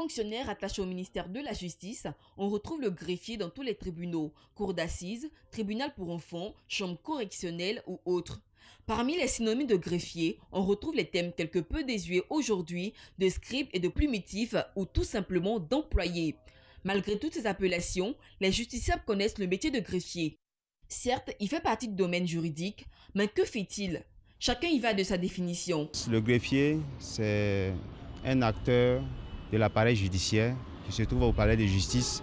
fonctionnaire attaché au ministère de la Justice, on retrouve le greffier dans tous les tribunaux, cours d'assises, tribunal pour enfants, chambre correctionnelle ou autres. Parmi les synonymes de greffier, on retrouve les termes quelque peu désuets aujourd'hui de scribe et de plumitif ou tout simplement d'employé. Malgré toutes ces appellations, les justiciables connaissent le métier de greffier. Certes, il fait partie du domaine juridique, mais que fait-il? Chacun y va de sa définition. Le greffier, c'est un acteur de l'appareil judiciaire qui se trouve au palais de justice,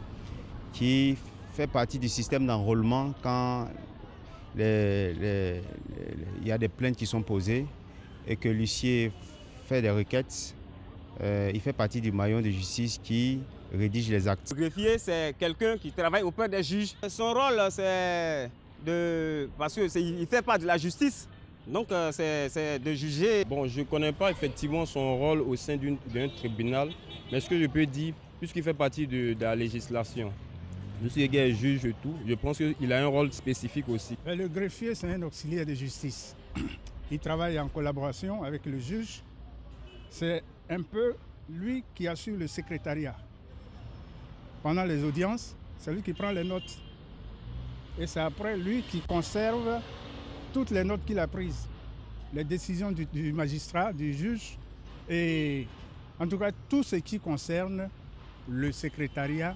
qui fait partie du système d'enrôlement quand il y a des plaintes qui sont posées et que l'huissier fait des requêtes. Il fait partie du maillon de justice qui rédige les actes. Le greffier, c'est quelqu'un qui travaille auprès des juges. Son rôle, c'est parce qu'il fait part de la justice. Donc, c'est de juger. Bon, je ne connais pas effectivement son rôle au sein d'un tribunal, mais ce que je peux dire, puisqu'il fait partie de la législation, puisqu'il est juge et tout, je pense qu'il a un rôle spécifique aussi. Le greffier, c'est un auxiliaire de justice. Il travaille en collaboration avec le juge. C'est un peu lui qui assure le secrétariat. Pendant les audiences, c'est lui qui prend les notes. Et c'est après lui qui conserve toutes les notes qu'il a prises, les décisions du magistrat, du juge, et en tout cas tout ce qui concerne le secrétariat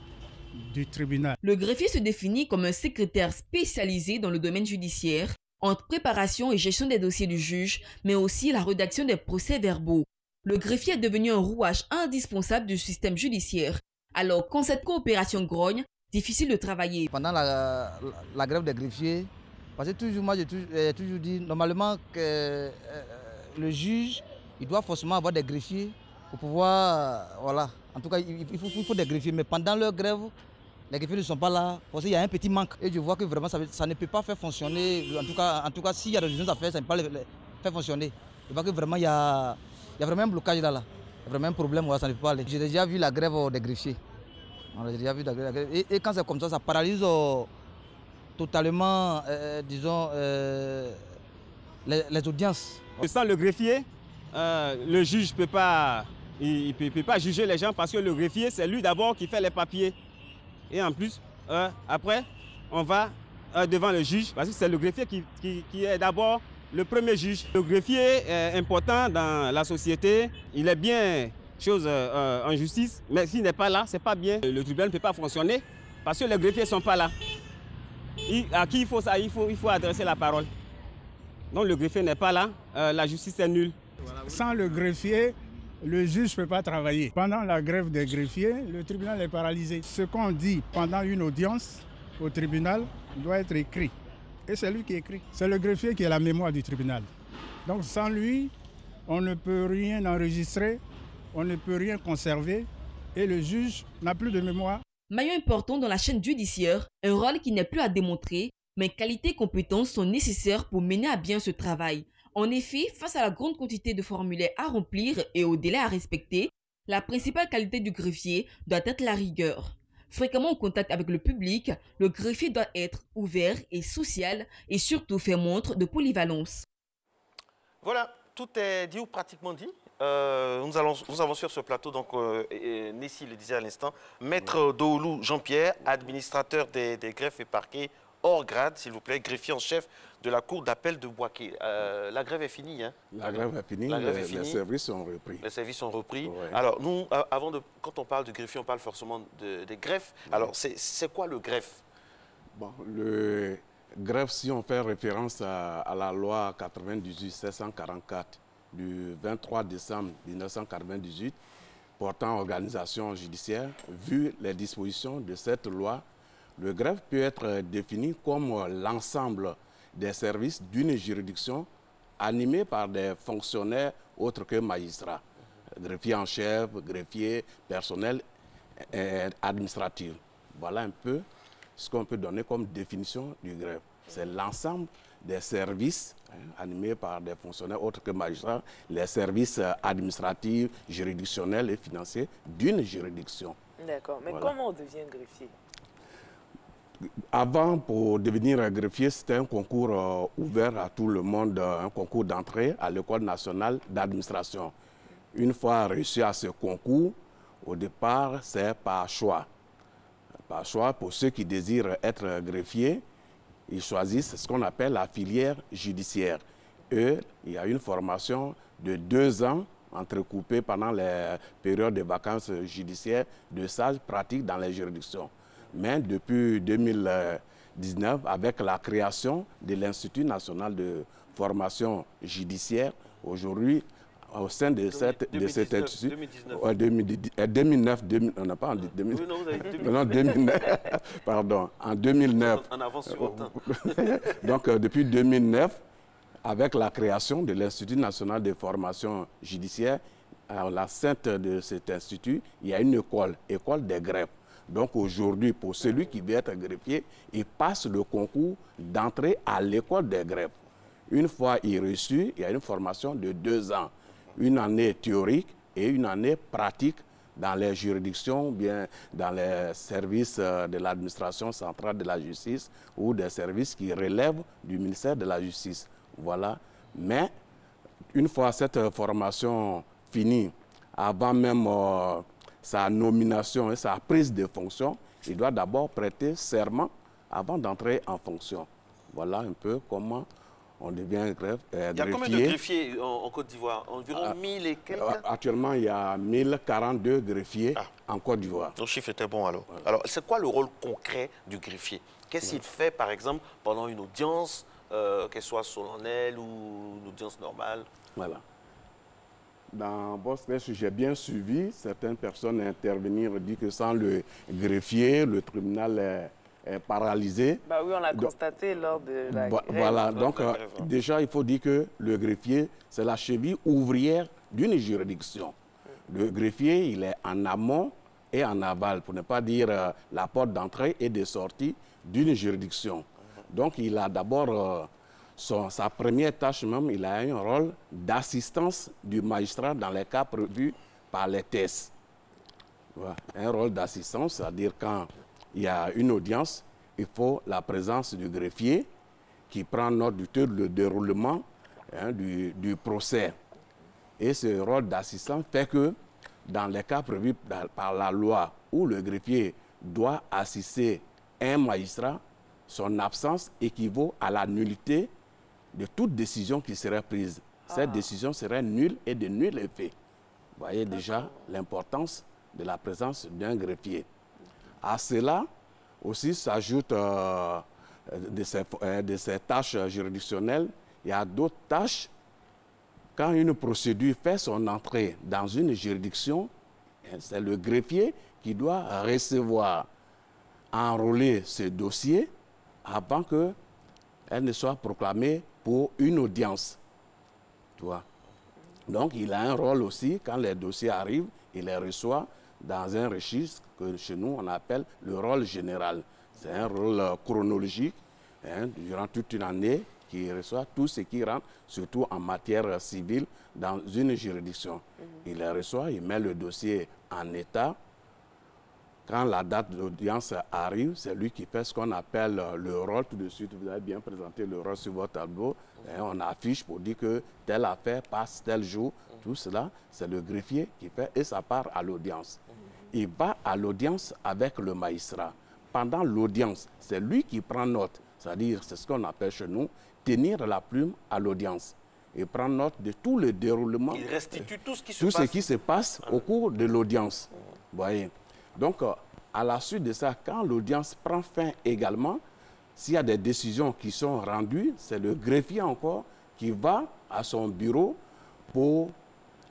du tribunal. Le greffier se définit comme un secrétaire spécialisé dans le domaine judiciaire, entre préparation et gestion des dossiers du juge, mais aussi la rédaction des procès-verbaux. Le greffier est devenu un rouage indispensable du système judiciaire. Alors, quand cette coopération grogne, difficile de travailler. Pendant la grève des greffiers, parce que moi j'ai toujours dit, normalement, que le juge, il doit forcément avoir des greffiers pour pouvoir, voilà. En tout cas, il faut des greffiers, mais pendant leur grève, les greffiers ne sont pas là, parce qu'il y a un petit manque. Et je vois que vraiment, ça ne peut pas faire fonctionner, en tout cas s'il y a des choses à faire, ça ne peut pas les faire fonctionner. Je vois que vraiment, il y a vraiment un blocage là. Il y a vraiment un problème, ça ne peut pas aller. J'ai déjà vu la grève des greffiers. J'ai déjà vu la grève. Et quand c'est comme ça paralyse totalement, disons, les audiences. Sans le greffier, le juge ne peut pas juger les gens parce que le greffier, c'est lui d'abord qui fait les papiers. Et en plus, après, on va devant le juge parce que c'est le greffier qui est d'abord le premier juge. Le greffier est important dans la société, il est bien chose en justice, mais s'il n'est pas là, c'est pas bien. Le tribunal ne peut pas fonctionner parce que les greffiers ne sont pas là. À qui il faut adresser la parole. Donc le greffier n'est pas là, la justice est nulle. Sans le greffier, le juge ne peut pas travailler. Pendant la grève des greffiers, le tribunal est paralysé. Ce qu'on dit pendant une audience au tribunal doit être écrit. Et c'est lui qui écrit. C'est le greffier qui est la mémoire du tribunal. Donc sans lui, on ne peut rien enregistrer, on ne peut rien conserver et le juge n'a plus de mémoire. Maillon important dans la chaîne judiciaire, un rôle qui n'est plus à démontrer, mais qualité et compétences sont nécessaires pour mener à bien ce travail. En effet, face à la grande quantité de formulaires à remplir et aux délais à respecter, la principale qualité du greffier doit être la rigueur. Fréquemment en contact avec le public, le greffier doit être ouvert et social et surtout faire montre de polyvalence. Voilà, tout est dit ou pratiquement dit. Nous avons sur ce plateau, donc Nessie le disait à l'instant, Maître Doolou Jean-Pierre, administrateur des greffes et parquets hors grade, s'il vous plaît, greffier en chef de la cour d'appel de Bouaké. La grève est finie, hein? La grève est finie, les services sont repris. Les services sont repris. Ouais. Alors, nous, quand on parle de greffier, on parle forcément des greffes. Ouais. Alors, c'est quoi le greffe? Bon, le greffe, si on fait référence à la loi 98-744 du 23 décembre 1998 portant organisation judiciaire, vu les dispositions de cette loi, le greffe peut être défini comme l'ensemble des services d'une juridiction animée par des fonctionnaires autres que magistrats, greffier en chef, greffier, personnel et administratif. Voilà un peu ce qu'on peut donner comme définition du greffe. C'est l'ensemble des services animés par des fonctionnaires autres que magistrats, les services administratifs, juridictionnels et financiers d'une juridiction. D'accord, mais voilà. Comment on devient greffier? Avant, pour devenir greffier, c'était un concours ouvert à tout le monde, un concours d'entrée à l'École nationale d'administration. Une fois réussi à ce concours, Au départ, c'est par choix. Par choix, pour ceux qui désirent être greffiers, ils choisissent ce qu'on appelle la filière judiciaire. Eux, il y a une formation de 2 ans entrecoupée pendant les périodes de vacances judiciaires de stages pratiques dans les juridictions. Mais depuis 2019, avec la création de l'Institut national de formation judiciaire, aujourd'hui, au sein de cet institut, 2009, on n'a pas en 2009, oui, non, vous avez dit 2009. Non, 2009, pardon, en 2009. En avance sur votre temps. Donc, depuis 2009, avec la création de l'Institut national de formation judiciaire, à la sainte de cet institut, il y a une école des greffes. Donc aujourd'hui, pour celui qui veut être greffier, il passe le concours d'entrée à l'école des greffes. Une fois il est reçu, il y a une formation de 2 ans. Une année théorique et une année pratique dans les juridictions, bien dans les services de l'administration centrale de la justice ou des services qui relèvent du ministère de la Justice. Voilà. Mais une fois cette formation finie, avant même sa nomination et sa prise de fonction, il doit d'abord prêter serment avant d'entrer en fonction. Voilà un peu comment on devient greffier. Il y a combien de greffiers en Côte d'Ivoire? Environ 1000 et quelques? Actuellement, il y a 1042 greffiers en Côte d'Ivoire. Ton chiffre était bon alors. Alors, c'est quoi le rôle concret du greffier? Qu'est-ce qu'il fait, par exemple, pendant une audience, qu'elle soit solennelle ou une audience normale? Voilà. Dans votre texte, j'ai bien suivi certaines personnes intervenir disent que sans le greffier, le tribunal est paralysé. Bah oui, on l'a constaté lors de la grève. Voilà, donc déjà, il faut dire que le greffier, c'est la cheville ouvrière d'une juridiction. Le greffier, il est en amont et en aval, pour ne pas dire la porte d'entrée et de sortie d'une juridiction. Donc, il a d'abord sa première tâche même, il a un rôle d'assistance du magistrat dans les cas prévus par les tests. Voilà. Un rôle d'assistance, c'est-à-dire quand il y a une audience, il faut la présence du greffier qui prend note du déroulement du procès. Et ce rôle d'assistant fait que dans les cas prévus par la loi où le greffier doit assister un magistrat, son absence équivaut à la nullité de toute décision qui serait prise. Cette décision serait nulle et de nul effet. Vous voyez déjà l'importance de la présence d'un greffier. À cela aussi s'ajoute de ces tâches juridictionnelles, il y a d'autres tâches. Quand une procédure fait son entrée dans une juridiction, c'est le greffier qui doit recevoir, enrôler ce dossier avant qu'elle ne soit proclamée pour une audience. Tu vois? Donc, il a un rôle aussi, quand les dossiers arrivent, il les reçoit dans un registre que chez nous, on appelle le rôle général. C'est un rôle chronologique, durant toute une année, qui reçoit tout ce qui rentre, surtout en matière civile, dans une juridiction. Il les reçoit, il met le dossier en état. Quand la date d'audience arrive, c'est lui qui fait ce qu'on appelle le rôle. Tout de suite, vous avez bien présenté le rôle sur votre tableau. On affiche pour dire que telle affaire passe tel jour. Tout cela, c'est le greffier qui fait et ça part à l'audience. Il va à l'audience avec le magistrat. Pendant l'audience, c'est lui qui prend note. C'est-à-dire, c'est ce qu'on appelle chez nous, tenir la plume à l'audience. Il prend note de tout le déroulement. Il restitue tout ce qui se passe au cours de l'audience. Vous voyez. Donc, à la suite de ça, quand l'audience prend fin également, s'il y a des décisions qui sont rendues, c'est le greffier encore qui va à son bureau pour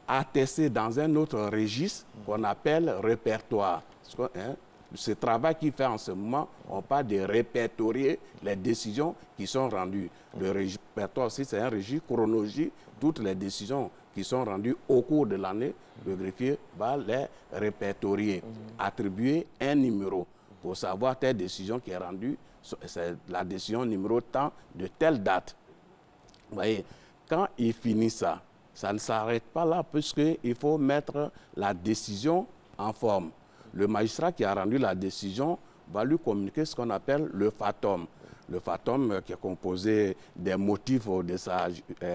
attester dans un autre registre qu'on appelle répertoire. Ce travail qu'il fait en ce moment, on parle de répertorier les décisions qui sont rendues. Le répertoire aussi, c'est un registre chronologique. Toutes les décisions qui sont rendues au cours de l'année, le greffier va les répertorier, attribuer un numéro pour savoir telle décision qui est rendue, c'est la décision numéro tant de telle date. Vous voyez, quand il finit ça, ça ne s'arrête pas là, puisqu'il faut mettre la décision en forme. Le magistrat qui a rendu la décision va lui communiquer ce qu'on appelle le fatum. Le fatum qui est composé des motifs de sa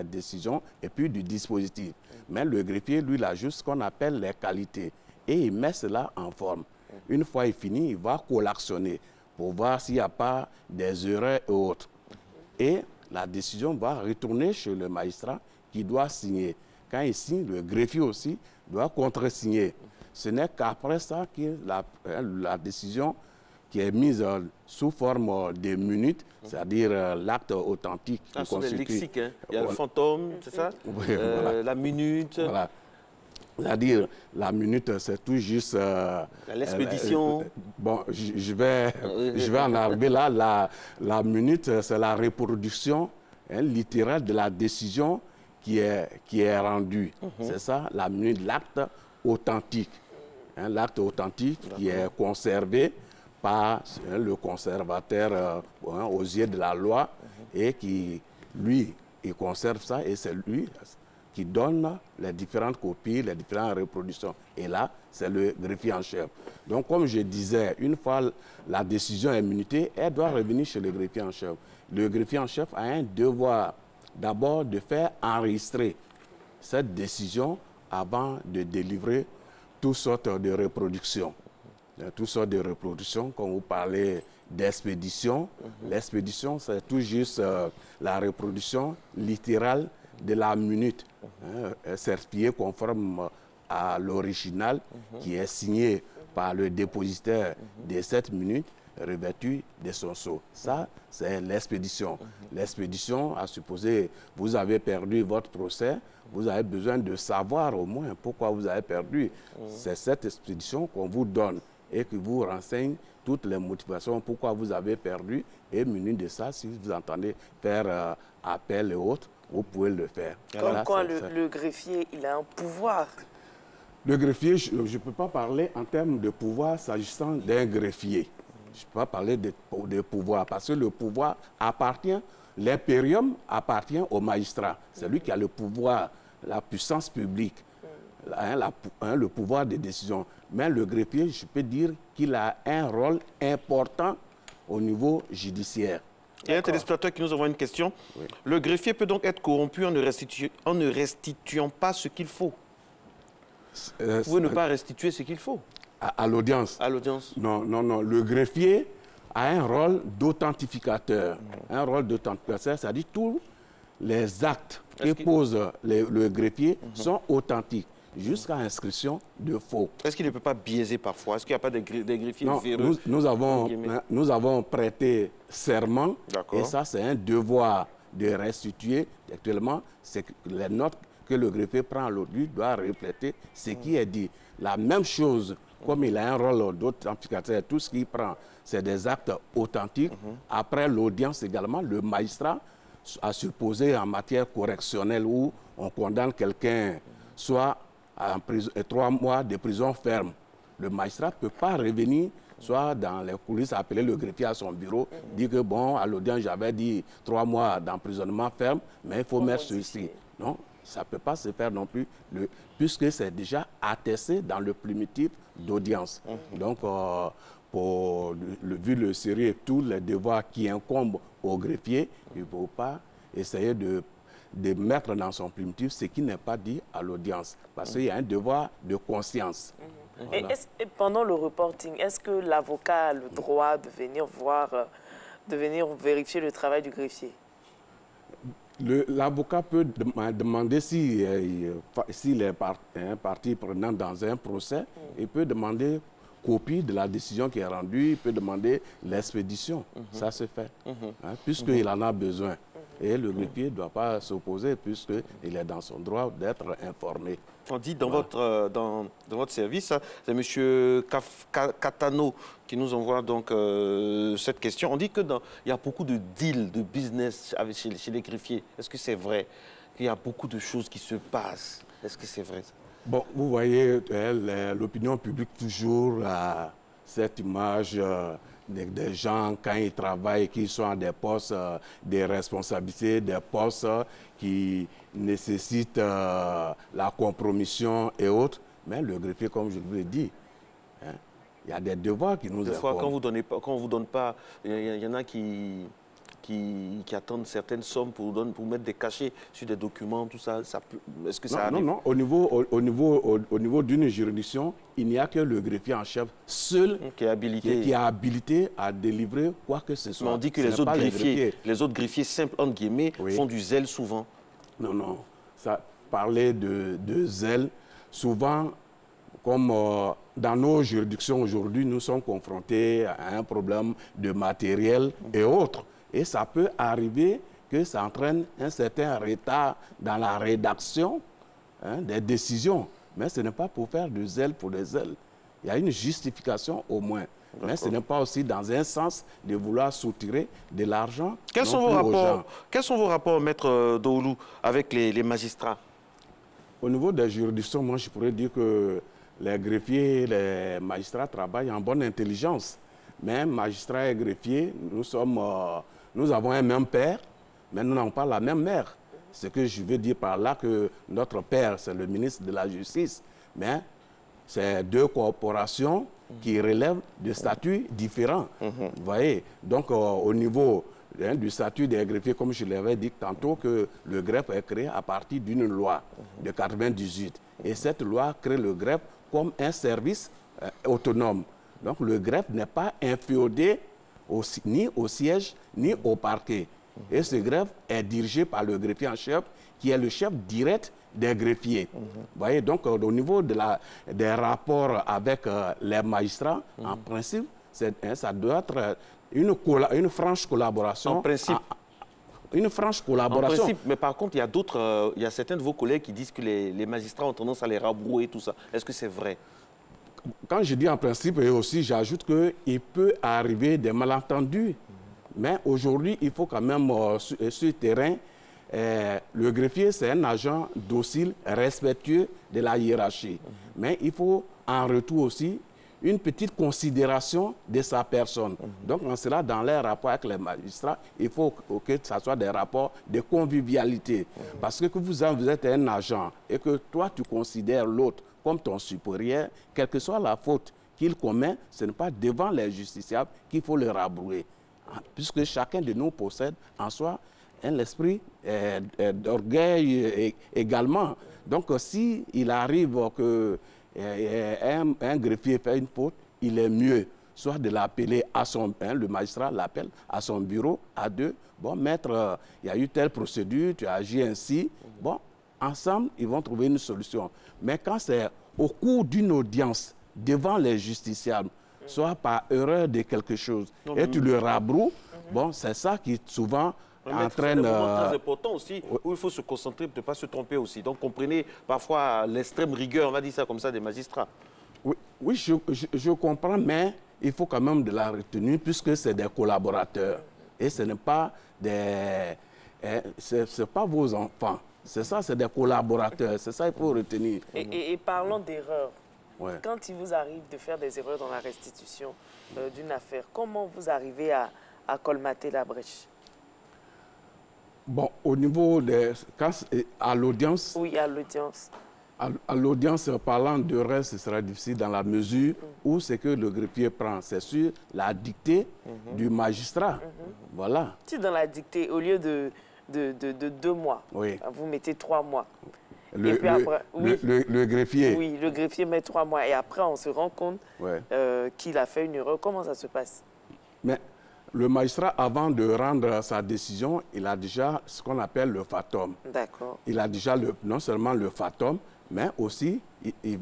décision et puis du dispositif. Mais le greffier, lui, il a juste ce qu'on appelle les qualités. et il met cela en forme. Une fois il finit, il va collactionner pour voir s'il n'y a pas des erreurs et autres. Et la décision va retourner chez le magistrat qui doit signer. Quand il signe, le greffier aussi doit contre-signer. Ce n'est qu'après ça que la décision qui est mise sous forme de minutes, c'est-à-dire l'acte authentique. Ce sont des lexiques, hein. Il y a le fantôme, c'est ça? Oui, voilà. La minute. Voilà. C'est-à-dire, la minute, c'est tout juste... l'expédition. Bon, je vais en arriver là. La minute, c'est la reproduction littérale de la décision qui est rendue. C'est ça, la minute, l'acte authentique. L'acte authentique qui est conservé par le conservateur aux yeux de la loi et qui, lui, il conserve ça et c'est lui qui donne les différentes copies, les différentes reproductions. Et là, c'est le greffier en chef. Donc, comme je disais, une fois la décision est minutée, elle doit revenir chez le greffier en chef. Le greffier en chef a un devoir d'abord de faire enregistrer cette décision avant de délivrer toutes sortes de reproductions. Toutes sortes de reproductions, quand vous parlez d'expédition, l'expédition, c'est tout juste la reproduction littérale de la minute, certifiée conforme à l'original, qui est signé par le dépositaire de cette minute, revêtu de son sceau. Ça, c'est l'expédition. L'expédition, à supposer, vous avez perdu votre procès, vous avez besoin de savoir au moins pourquoi vous avez perdu. C'est cette expédition qu'on vous donne et qui vous renseigne toutes les motivations pourquoi vous avez perdu. Et muni de ça, si vous entendez faire appel et autres, vous pouvez le faire. Comme quoi le greffier, il a un pouvoir. Le greffier, je ne peux pas parler en termes de pouvoir s'agissant d'un greffier. Je ne peux pas parler de pouvoir parce que le pouvoir appartient, l'impérium appartient au magistrat. C'est lui qui a le pouvoir, la puissance publique, le pouvoir de décision. Mais le greffier, je peux dire qu'il a un rôle important au niveau judiciaire. Il y a un téléspectateur qui nous envoie une question. Oui. Le greffier peut donc être corrompu en ne restituant pas ce qu'il faut. Vous pouvez ne pas restituer ce qu'il faut. À l'audience. À l'audience. Non. Le greffier a un rôle d'authentificateur. Un rôle d'authentificateur, c'est-à-dire tous les actes que pose le greffier sont authentiques jusqu'à inscription de faux. Est-ce qu'il ne peut pas biaiser parfois? Est-ce qu'il n'y a pas des greffiers véreux? Nous avons prêté serment et ça, c'est un devoir de restituer. Actuellement, c'est que les notes que le greffier prend à l'audience doit refléter ce qui est dit. La même chose, comme il a un rôle d'authentificateur, tout ce qu'il prend, c'est des actes authentiques. Après l'audience également, le magistrat a supposé en matière correctionnelle où on condamne quelqu'un soit en prison, 3 mois de prison ferme. Le magistrat ne peut pas revenir, soit dans les coulisses, appeler le greffier à son bureau, dire que bon, à l'audience, j'avais dit 3 mois d'emprisonnement ferme, mais il faut mettre ceci. Non, ça ne peut pas se faire non plus, puisque c'est déjà attesté dans le primitif d'audience. Donc, vu le sérieux et tous les devoirs qui incombent au greffier, il ne faut pas essayer de mettre dans son primitif ce qui n'est pas dit à l'audience, parce qu'il y a un devoir de conscience. Voilà. Et pendant le reporting, est-ce que l'avocat a le droit de venir vérifier le travail du greffier? L'avocat peut demander s'il est partie prenante dans un procès, il peut demander copie de la décision qui est rendue, il peut demander l'expédition. Ça se fait, puisqu'il en a besoin. Et le greffier ne doit pas s'opposer puisqu'il est dans son droit d'être informé. On dit dans votre service, c'est M. Catano qui nous envoie donc cette question. On dit qu'il y a beaucoup de deals, de business chez les greffiers. Est-ce que c'est vrai qu'il y a beaucoup de choses qui se passent? Est-ce que c'est vrai ça? Bon, vous voyez, l'opinion publique toujours a cette image des gens, quand ils travaillent, qui sont à des postes de responsabilité, des postes qui nécessitent la compromission et autres. Mais le greffier, comme je vous l'ai dit, il y a des devoirs qui nous incombent. Des fois, quand on ne vous donne pas, il y en a qui qui attendent certaines sommes pour mettre des cachets sur des documents, tout ça, est-ce que ça arrive? Non. Au niveau d'une juridiction, il n'y a que le greffier en chef seul qui est habilité à délivrer quoi que ce soit. Mais on dit que les autres greffiers simples, entre guillemets, font du zèle souvent. Non. Ça, parler de zèle, souvent, comme dans nos juridictions aujourd'hui, nous sommes confrontés à un problème de matériel et autres. Et ça peut arriver que ça entraîne un certain retard dans la rédaction des décisions. Mais ce n'est pas pour faire du zèle pour des zèles. Il y a une justification au moins. Mais ce n'est pas aussi dans un sens de vouloir soutirer de l'argent. Quels sont vos rapports, Maître Daoulou, avec les magistrats? Au niveau des juridictions, moi je pourrais dire que les greffiers, les magistrats travaillent en bonne intelligence. Mais magistrats et greffiers, nous avons un même père, mais nous n'avons pas la même mère. Ce que je veux dire par là, que notre père, c'est le ministre de la Justice, mais c'est deux corporations qui relèvent de statuts différents. Vous voyez, donc au niveau du statut des greffiers, comme je l'avais dit tantôt, que le greffe est créé à partir d'une loi de 98. Et cette loi crée le greffe comme un service autonome. Donc le greffe n'est pas inféodé ni au siège, ni au parquet. Et ce greffe est dirigé par le greffier en chef, qui est le chef direct des greffiers. Vous voyez, donc au niveau des rapports avec les magistrats, en principe, ça doit être une franche collaboration. En principe. Une franche collaboration. En principe, mais par contre, il y a certains de vos collègues qui disent que les magistrats ont tendance à les rabrouer, tout ça. Est-ce que c'est vrai? Quand je dis en principe, et aussi j'ajoute qu'il peut arriver des malentendus. Mais aujourd'hui, il faut quand même, sur le terrain, le greffier, c'est un agent docile, respectueux de la hiérarchie. Mais il faut en retour aussi une petite considération de sa personne. Donc, en cela, dans les rapports avec les magistrats, il faut que ce soit des rapports de convivialité. Parce que vous êtes un agent et que toi, tu considères l'autre comme ton supérieur, quelle que soit la faute qu'il commet, ce n'est pas devant les justiciables qu'il faut le rabrouer. Puisque chacun de nous possède en soi un esprit d'orgueil également. Donc, s'il arrive que un greffier fait une faute, il est mieux soit de l'appeler à son... le magistrat l'appelle à son bureau, à deux. Bon, maître, il y a eu telle procédure, tu as agi ainsi. Bon, ensemble, ils vont trouver une solution. Mais quand c'est au cours d'une audience devant les justiciables, soit par erreur de quelque chose, et tu le rabroues, bon, c'est ça qui souvent entraîne... C'est un moment très important aussi, où il faut se concentrer, ne pas se tromper aussi. Donc comprenez parfois l'extrême rigueur, on va dire ça comme ça, des magistrats. Oui, je comprends, mais il faut quand même de la retenue, puisque c'est des collaborateurs. Et ce n'est pas c'est pas vos enfants. C'est ça, c'est des collaborateurs. C'est ça qu'il faut retenir. Et parlons d'erreurs. Ouais. Quand il vous arrive de faire des erreurs dans la restitution d'une affaire, comment vous arrivez à colmater la brèche? Bon, au niveau à l'audience... Oui, à l'audience. À l'audience, parlant d'erreur, ce sera difficile dans la mesure où ce que le greffier prend, c'est sur la dictée du magistrat. Voilà. Si dans la dictée, au lieu de 2 mois, vous mettez 3 mois. Le greffier. Oui, le greffier met 3 mois. Et après, on se rend compte qu'il a fait une erreur. Comment ça se passe? Mais le magistrat, avant de rendre sa décision, il a déjà ce qu'on appelle le fatum. D'accord. Il a déjà non seulement le fatum, mais aussi il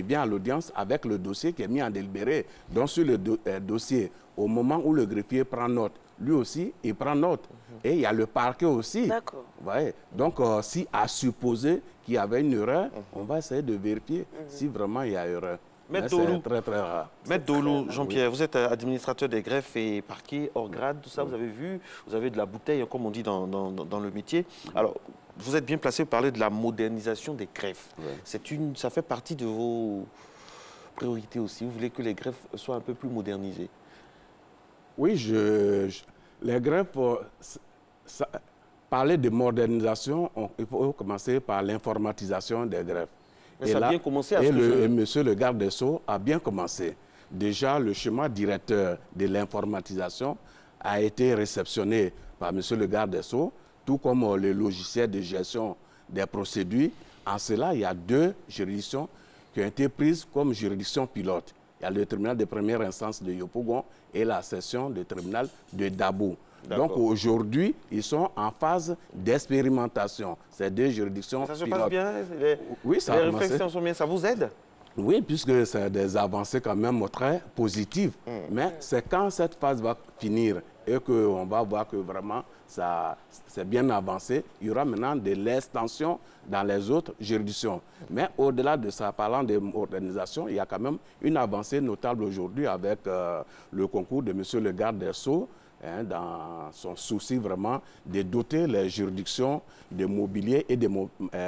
vient à l'audience avec le dossier qui est mis en délibéré. Donc sur le dossier, au moment où le greffier prend note, lui aussi, il prend note. Et il y a le parquet aussi. D'accord. Ouais. Donc, si à supposer qu'il y avait une erreur, on va essayer de vérifier si vraiment il y a erreur. Maître Daoulou, très, très rare. Maître Daoulou, Jean-Pierre, vous êtes administrateur des greffes et parquets hors grade, tout ça, vous avez vu, vous avez de la bouteille, comme on dit dans le métier. Alors, vous êtes bien placé pour parler de la modernisation des greffes. Ça fait partie de vos priorités aussi. Vous voulez que les greffes soient un peu plus modernisées? Oui, les greffes, parler de modernisation, il faut commencer par l'informatisation des greffes. Mais ça a bien commencé à et monsieur le garde des Sceaux a bien commencé. Déjà, le schéma directeur de l'informatisation a été réceptionné par M. le garde des Sceaux, tout comme le logiciel de gestion des procédures. En cela, il y a 2 juridictions qui ont été prises comme juridiction pilote. Il y a le tribunal de première instance de Yopougon et la section du tribunal de Dabo. Donc aujourd'hui, ils sont en phase d'expérimentation. Ces 2 juridictions Ça se pilotes. passe bien? Oui, ça les a commencé. réflexions sont bien, ça vous aide? Oui, puisque c'est des avancées quand même très positives. Mais c'est quand cette phase va finir et qu'on va voir que vraiment ça c'est bien avancé, il y aura maintenant de l'extension dans les autres juridictions. Mais au-delà de ça, parlant de modernisation, il y a quand même une avancée notable aujourd'hui avec le concours de M. le garde des Sceaux, dans son souci vraiment de doter les juridictions de mobilier et de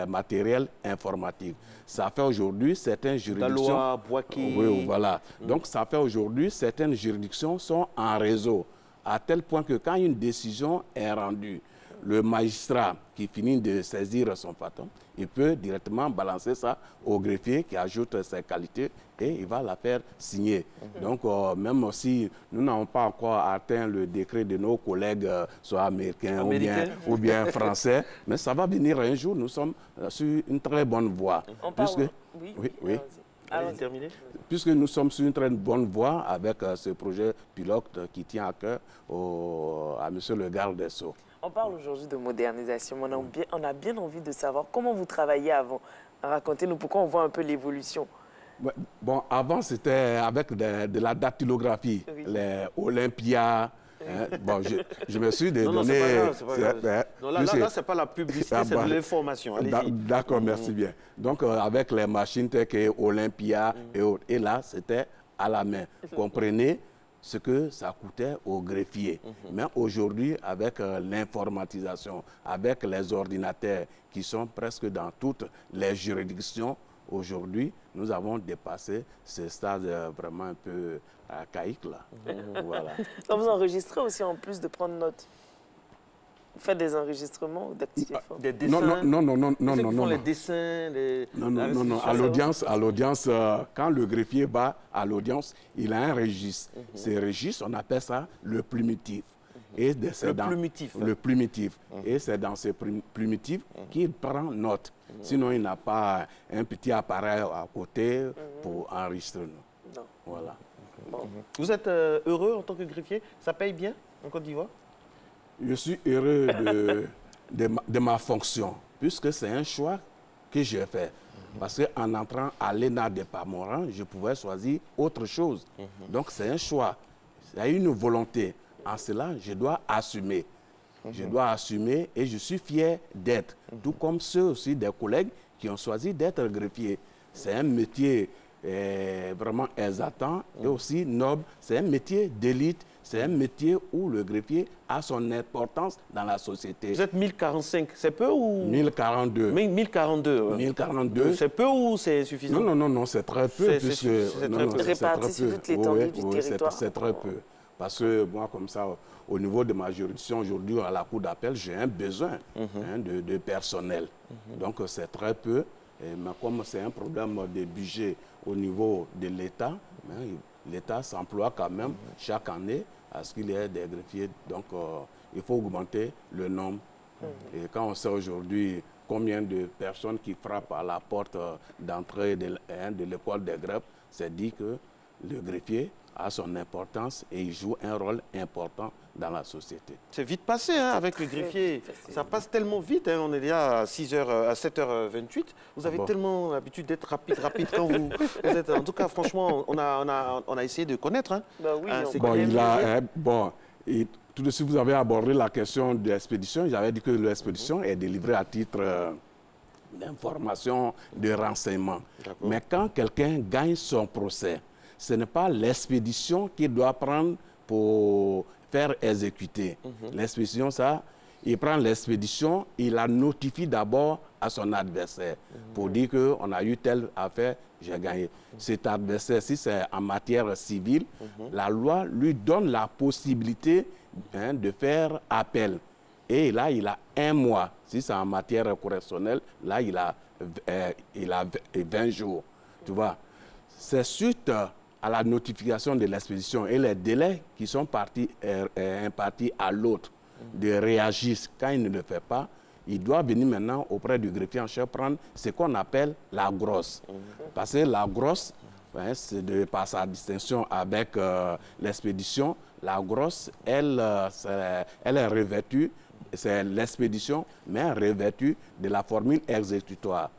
matériel informatique. Ça fait aujourd'hui certaines juridictions... Daloa, Boaké... Oui, voilà. Donc ça fait aujourd'hui certaines juridictions sont en réseau, à tel point que quand une décision est rendue, le magistrat qui finit de saisir son patron, il peut directement balancer ça au greffier qui ajoute ses qualités et il va la faire signer. Donc, même si nous n'avons pas encore atteint le décret de nos collègues, soit américains ou bien français, mais ça va venir un jour. Nous sommes sur une très bonne voie. Oui. Allez, terminé. Puisque nous sommes sur une très bonne voie avec ce projet pilote qui tient à cœur à M. le garde des Sceaux. On parle aujourd'hui de modernisation, mais on a bien envie de savoir comment vous travailliez avant. Racontez-nous pourquoi on voit un peu l'évolution. Bon, avant, c'était avec de la dactylographie, les Olympia. Bon, je me suis donné... Non, c'est pas grave. Là, ce n'est pas la publicité, c'est de l'information. D'accord, merci bien. Donc, avec les machines telles que Olympia et là, c'était à la main. Comprenez ce que ça coûtait au greffier. Mais aujourd'hui, avec l'informatisation, avec les ordinateurs qui sont presque dans toutes les juridictions, aujourd'hui, nous avons dépassé ce stade vraiment un peu archaïque là. Voilà. Quand vous enregistrez aussi, en plus de prendre note, vous faites des enregistrements ou d'activer des dessins? Non. Les dessins, Non. À l'audience, quand le greffier va à l'audience, il a un registre. Ces registres, on appelle ça le plumitif. Et le plumitif. Et c'est dans ce plumitif qu'il prend note. Sinon, il n'a pas un petit appareil à côté pour enregistrer. Non. Voilà. Bon. Vous êtes heureux en tant que greffier? Ça paye bien en Côte d'Ivoire? Je suis heureux de ma fonction, puisque c'est un choix que j'ai fait. Parce qu'en entrant à l'ENA de Pamoran, je pouvais choisir autre chose. Donc c'est un choix, c'est une volonté. En cela, je dois assumer. Je dois assumer et je suis fier d'être. Tout comme ceux aussi des collègues qui ont choisi d'être greffier. C'est un métier vraiment exaltant et aussi noble. C'est un métier d'élite. C'est un métier où le greffier a son importance dans la société. Vous êtes 1045, c'est peu ou... 1042. 1042. 1042. C'est peu ou c'est suffisant? Non, c'est très peu. C'est réparti sur toute l'étendue du territoire. C'est très peu. Parce que moi, comme ça, au niveau de ma juridiction, aujourd'hui, à la cour d'appel, j'ai un besoin de personnel. Donc, c'est très peu. Mais comme c'est un problème de budget au niveau de l'État, l'État s'emploie quand même chaque année à ce qu'il y ait des greffiers. Donc, il faut augmenter le nombre. Et quand on sait aujourd'hui combien de personnes qui frappent à la porte d'entrée de l'école des greffes, c'est dit que le greffier a son importance et il joue un rôle important dans la société. C'est vite passé avec le greffier. Ça passe tellement vite. On est déjà à 7h28. Vous avez tellement l'habitude d'être rapide quand vous êtes... En tout cas, franchement, on a essayé de connaître. Tout de suite, vous avez abordé la question de l'expédition. J'avais dit que l'expédition est délivrée à titre d'information, de renseignement. Mais quand quelqu'un gagne son procès, ce n'est pas l'expédition qu'il doit prendre pour faire exécuter. L'expédition, ça, il prend l'expédition, il la notifie d'abord à son adversaire pour dire qu'on a eu telle affaire, j'ai gagné. Cet adversaire, si c'est en matière civile, la loi lui donne la possibilité de faire appel. Et là, il a 1 mois. Si c'est en matière correctionnelle, là, il a 20 jours. Tu vois, c'est suite à la notification de l'expédition et les délais qui sont impartis à l'autre de réagir quand il ne le fait pas, il doit venir maintenant auprès du greffier en chef prendre ce qu'on appelle la grosse. Parce que la grosse, c'est par sa distinction avec l'expédition, la grosse, elle est revêtue, c'est l'expédition, mais revêtue de la formule exécutoire.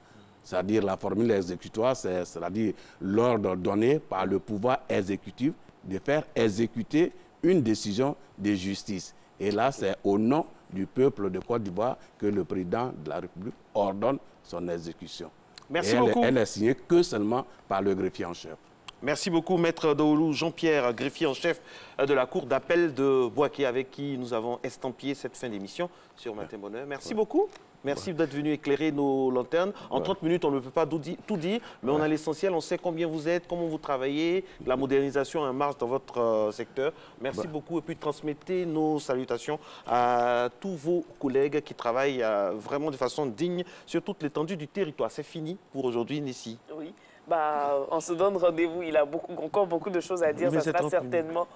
C'est-à-dire la formule exécutoire, c'est-à-dire l'ordre donné par le pouvoir exécutif de faire exécuter une décision de justice. Et là, c'est au nom du peuple de Côte d'Ivoire que le président de la République ordonne son exécution. Merci beaucoup. Elle est signée que seulement par le greffier en chef. Merci beaucoup, Maître Daoulou Jean-Pierre, greffier en chef de la Cour d'appel de Bouaké, avec qui nous avons estampillé cette fin d'émission sur Matin Bonheur. Merci beaucoup. Merci d'être venu éclairer nos lanternes. En 30 minutes, on ne peut pas tout dire, mais on a l'essentiel. On sait combien vous êtes, comment vous travaillez, la modernisation en marche dans votre secteur. Merci beaucoup. Et puis, transmettez nos salutations à tous vos collègues qui travaillent vraiment de façon digne sur toute l'étendue du territoire. C'est fini pour aujourd'hui, Nessie. Oui. On se donne rendez-vous. Il a encore beaucoup de choses à dire. Ça sera certainement,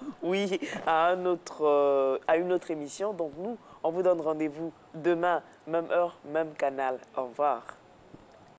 à une autre émission. Donc, nous, on vous donne rendez-vous demain, même heure, même canal. Au revoir.